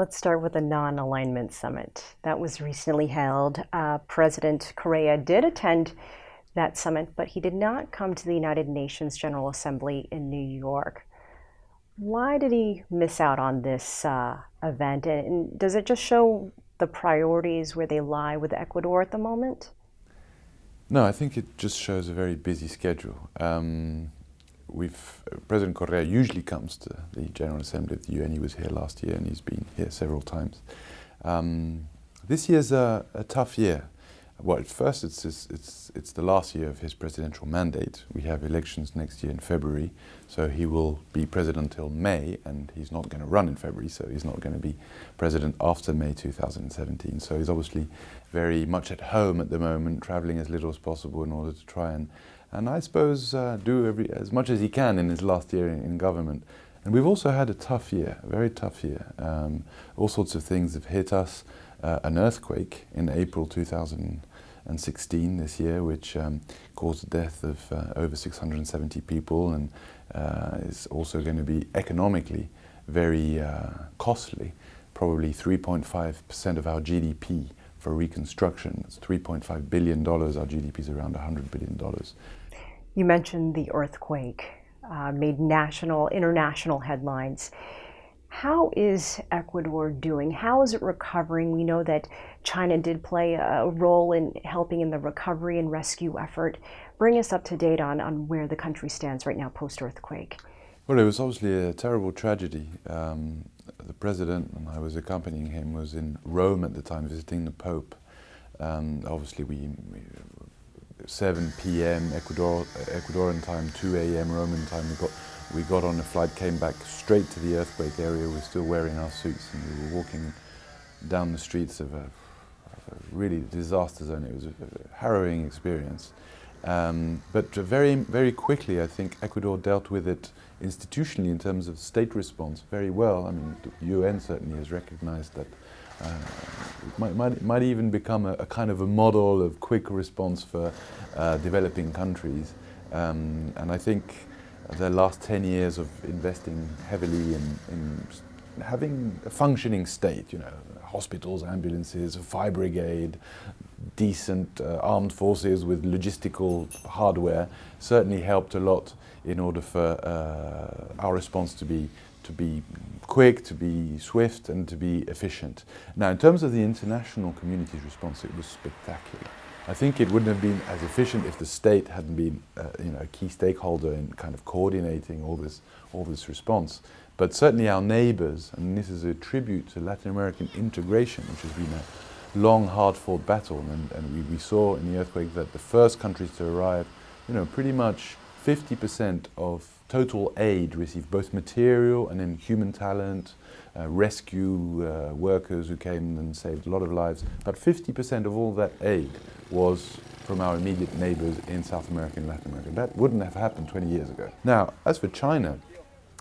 Let's start with the non-alignment summit that was recently held. President Correa did attend that summit, but he did not come to the United Nations General Assembly in New York. Why did he miss out on this event? And does it just show the priorities where they lie with Ecuador at the moment? No, I think it just shows a very busy schedule. President Correa usually comes to the General Assembly of the UN. He was here last year and he's been here several times. This year's a tough year. Well, at first it's the last year of his presidential mandate. We have elections next year in February, so he will be president until May, and he's not going to run in February, so he's not going to be president after May 2017. So he's obviously very much at home at the moment, traveling as little as possible in order to try and I suppose do as much as he can in his last year in government. And we've also had a tough year, a very tough year. All sorts of things have hit us. An earthquake in April 2016 this year, which caused the death of over 670 people, and is also going to be economically very costly. Probably 3.5% of our GDP for reconstruction. It's $3.5 billion. Our GDP is around $100 billion. You mentioned the earthquake, made national, international headlines. How is Ecuador doing? How is it recovering? We know that China did play a role in helping in the recovery and rescue effort. Bring us up to date on where the country stands right now post-earthquake. Well, it was obviously a terrible tragedy. The president, and I was accompanying him, was in Rome at the time visiting the Pope. Obviously, 7 p.m. Ecuadorian time, 2 a.m. Roman time, we got on a flight, came back straight to the earthquake area. We were still wearing our suits, and we were walking down the streets of a really disaster zone. It was a harrowing experience. But very, very quickly, I think Ecuador dealt with it institutionally in terms of state response very well. I mean, the UN certainly has recognized that it might even become a kind of a model of quick response for developing countries. And I think the last 10 years of investing heavily in having a functioning state, hospitals, ambulances, a fire brigade, decent armed forces with logistical hardware, certainly helped a lot in order for our response to be quick, to be swift, and to be efficient. Now, in terms of the international community's response, it was spectacular. I think it wouldn't have been as efficient if the state hadn't been, a key stakeholder in kind of coordinating all this response. But certainly our neighbors, and this is a tribute to Latin American integration, which has been a long, hard-fought battle, and we saw in the earthquake that the first countries to arrive, pretty much 50% of total aid received, both material and then human talent, rescue workers who came and saved a lot of lives. But 50% of all that aid was from our immediate neighbors in South America and Latin America. That wouldn't have happened 20 years ago. Now, as for China,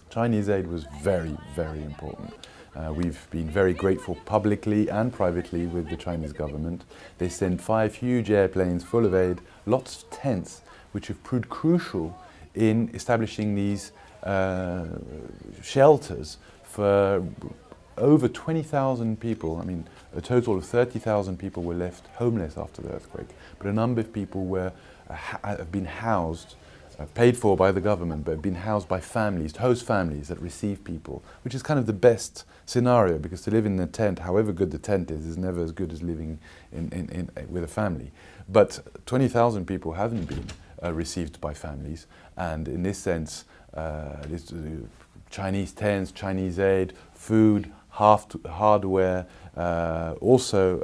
Chinese aid was very, very important. We've been very grateful publicly and privately with the Chinese government. They sent 5 huge airplanes full of aid, lots of tents, which have proved crucial in establishing these shelters for over 20,000 people. I mean, a total of 30,000 people were left homeless after the earthquake, but a number of people have been housed, paid for by the government, but have been housed by families, host families that receive people, which is kind of the best scenario, because to live in a tent, however good the tent is never as good as living with a family. But 20,000 people haven't been received by families, and in this sense, Chinese tents, Chinese aid, food, hardware, also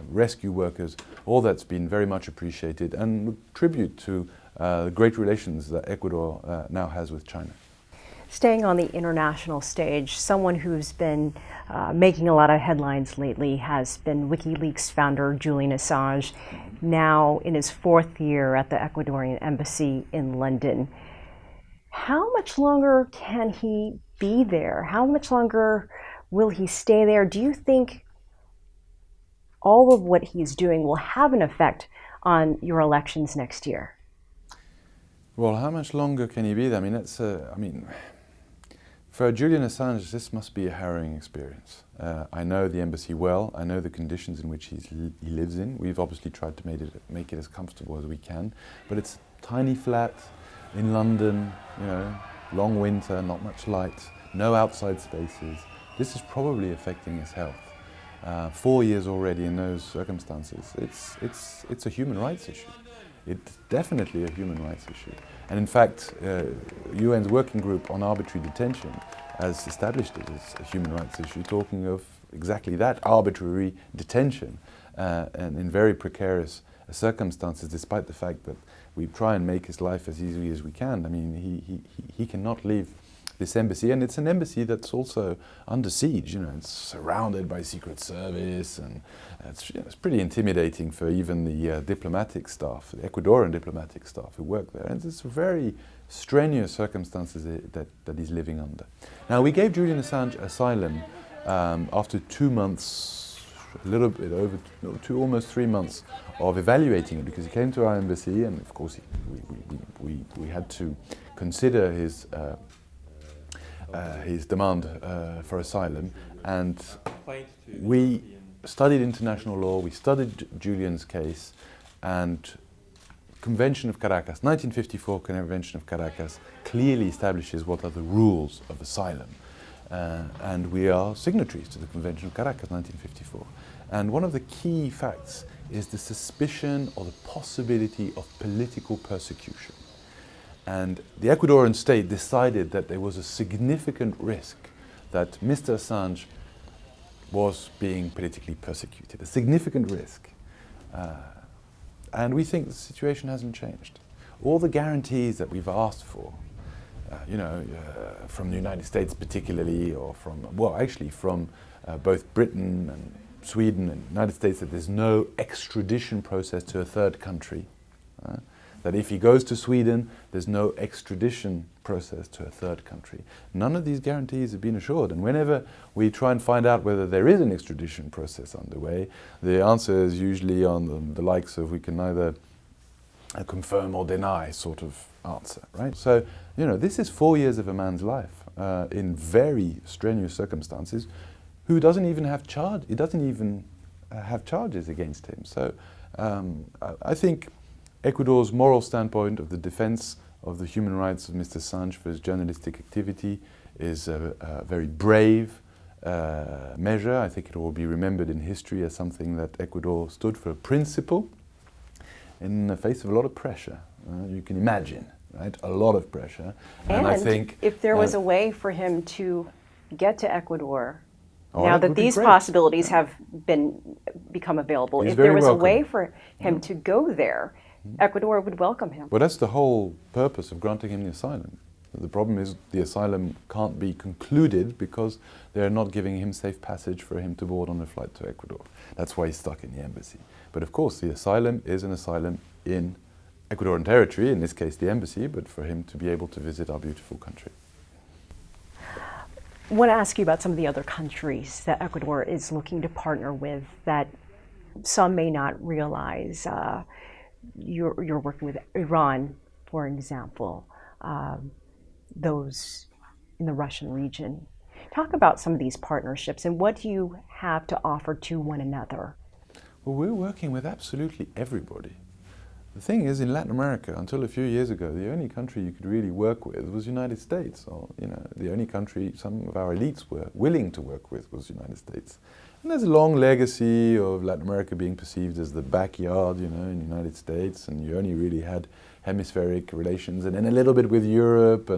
rescue workers, all that's been very much appreciated, and tribute to the great relations that Ecuador now has with China. Staying on the international stage, someone who's been making a lot of headlines lately has been WikiLeaks founder Julian Assange, now in his 4th year at the Ecuadorian embassy in London. How much longer can he be there? How much longer will he stay there? Do you think all of what he's doing will have an effect on your elections next year? Well, how much longer can he be there? I mean, For Julian Assange, this must be a harrowing experience. I know the embassy well. I know the conditions in which he lives in. We've obviously tried to make it as comfortable as we can. But it's a tiny flat in London, you know, long winter, not much light, no outside spaces. This is probably affecting his health. 4 years already in those circumstances. It's a human rights issue. It's definitely a human rights issue. And in fact, UN's working group on arbitrary detention has established it as a human rights issue, talking of exactly that, arbitrary detention, and in very precarious circumstances, despite the fact that we try and make his life as easy as we can. I mean, he cannot leave this embassy, and it's an embassy that's also under siege. You know, it's surrounded by Secret Service, and it's pretty intimidating for even the diplomatic staff, the Ecuadorian diplomatic staff who work there. And it's very strenuous circumstances that he's living under. Now, we gave Julian Assange asylum after 2 months, a little bit over, almost 3 months of evaluating it, because he came to our embassy, and of course we had to consider his demand for asylum, and we studied international law, we studied Julian's case, and Convention of Caracas, 1954 Convention of Caracas, clearly establishes what are the rules of asylum. And we are signatories to the Convention of Caracas, 1954. And one of the key facts is the suspicion or the possibility of political persecution. And the Ecuadorian state decided that there was a significant risk that Mr. Assange was being politically persecuted, a significant risk. And we think the situation hasn't changed. All the guarantees that we've asked for, from the United States particularly, or from both Britain and Sweden and the United States, that there's no extradition process to a third country. That if he goes to Sweden, there's no extradition process to a third country. None of these guarantees have been assured, and whenever we try and find out whether there is an extradition process underway, the answer is usually on the likes of we can neither confirm or deny sort of answer, right? So, this is 4 years of a man's life in very strenuous circumstances, who doesn't even have charges against him. So I think Ecuador's moral standpoint of the defense of the human rights of Mr. Assange for his journalistic activity is a very brave measure. I think it will be remembered in history as something that Ecuador stood for a principle in the face of a lot of pressure. You can imagine, right? A lot of pressure. And I think if there was a way for him to get to Ecuador, now that these possibilities have become available, if there was a way for him to go there, Ecuador would welcome him. Well, that's the whole purpose of granting him the asylum. The problem is the asylum can't be concluded because they're not giving him safe passage for him to board on a flight to Ecuador. That's why he's stuck in the embassy. But of course, the asylum is an asylum in Ecuadorian territory, in this case the embassy, but for him to be able to visit our beautiful country. I want to ask you about some of the other countries that Ecuador is looking to partner with that some may not realize. You're working with Iran, for example, those in the Russian region. Talk about some of these partnerships and what do you have to offer to one another? Well, we're working with absolutely everybody. The thing is, in Latin America, until a few years ago, the only country you could really work with was the United States. Or, the only country some of our elites were willing to work with was the United States. And there's a long legacy of Latin America being perceived as the backyard, in the United States, and you only really had hemispheric relations, and then a little bit with Europe,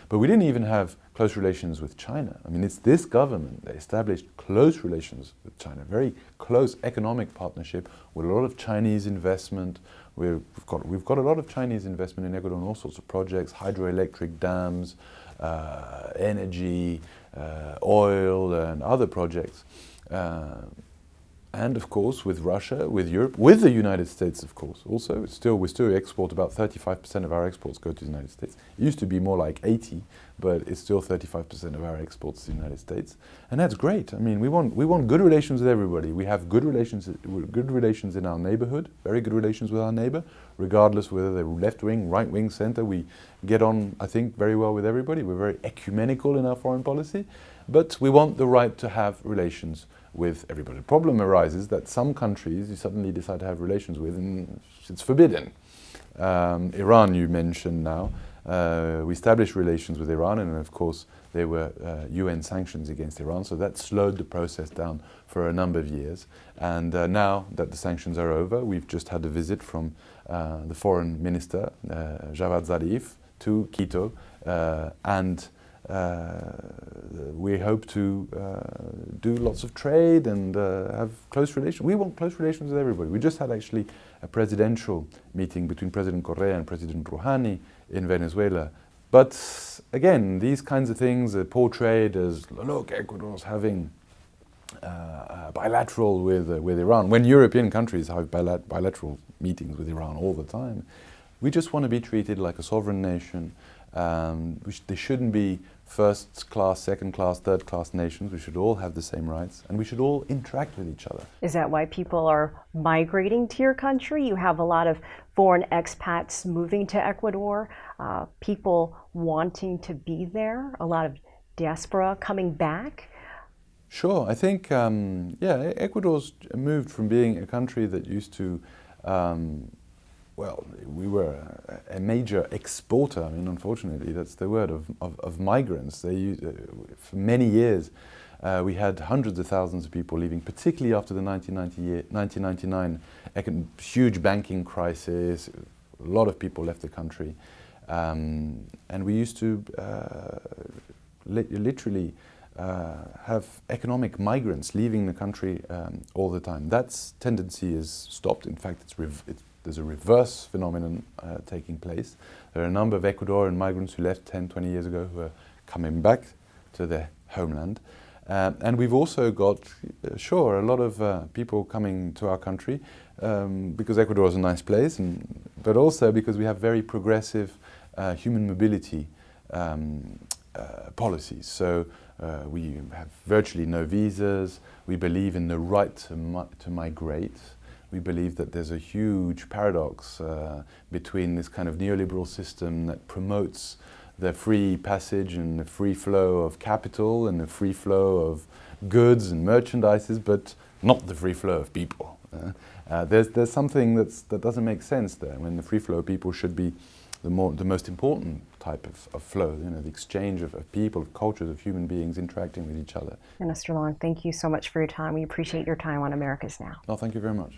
but we didn't even have close relations with China. I mean, it's this government that established close relations with China, very close economic partnership with a lot of Chinese investment. We've got a lot of Chinese investment in Ecuador on all sorts of projects, hydroelectric dams, energy, oil, and other projects. And of course, with Russia, with Europe, with the United States, of course, also. We still export about 35% of our exports go to the United States. It used to be more like 80, but it's still 35% of our exports to the United States. And that's great. I mean, we want good relations with everybody. We have good relations in our neighborhood, very good relations with our neighbor, regardless whether they're left wing, right wing, center. We get on, I think, very well with everybody. We're very ecumenical in our foreign policy, but we want the right to have relations with everybody. The problem arises that some countries you suddenly decide to have relations with and it's forbidden. Iran you mentioned now. We established relations with Iran, and of course there were UN sanctions against Iran, so that slowed the process down for a number of years. And now that the sanctions are over, we've just had a visit from the foreign minister, Javad Zarif, to Quito, and we hope to do lots of trade and have close relations. We want close relations with everybody. We just had actually a presidential meeting between President Correa and President Rouhani in Venezuela. But again, these kinds of things are portrayed as, look, Ecuador's having bilateral with Iran, when European countries have bilateral meetings with Iran all the time. We just want to be treated like a sovereign nation. There shouldn't be first class, second class, third class nations. We should all have the same rights, and we should all interact with each other. Is that why people are migrating to your country? You have a lot of foreign expats moving to Ecuador, people wanting to be there, a lot of diaspora coming back. Sure, I think, Ecuador's moved from being a country that used to well, we were a major exporter. I mean, unfortunately, that's the word, of migrants. For many years, we had hundreds of thousands of people leaving, particularly after the 1999 huge banking crisis. A lot of people left the country. And we used to literally have economic migrants leaving the country all the time. That tendency is stopped. In fact, there's a reverse phenomenon taking place. There are a number of Ecuadorian migrants who left 10, 20 years ago who are coming back to their homeland. And we've also got, a lot of people coming to our country because Ecuador is a nice place, but also because we have very progressive human mobility policies. So we have virtually no visas. We believe in the right to migrate. We believe that there's a huge paradox between this kind of neoliberal system that promotes the free passage and the free flow of capital and the free flow of goods and merchandises, but not the free flow of people. There's something that doesn't make sense there, when the free flow of people should be the most important type of flow, the exchange of people, of cultures, of human beings interacting with each other. Minister Long, thank you so much for your time. We appreciate your time on America's Now. Oh, thank you very much.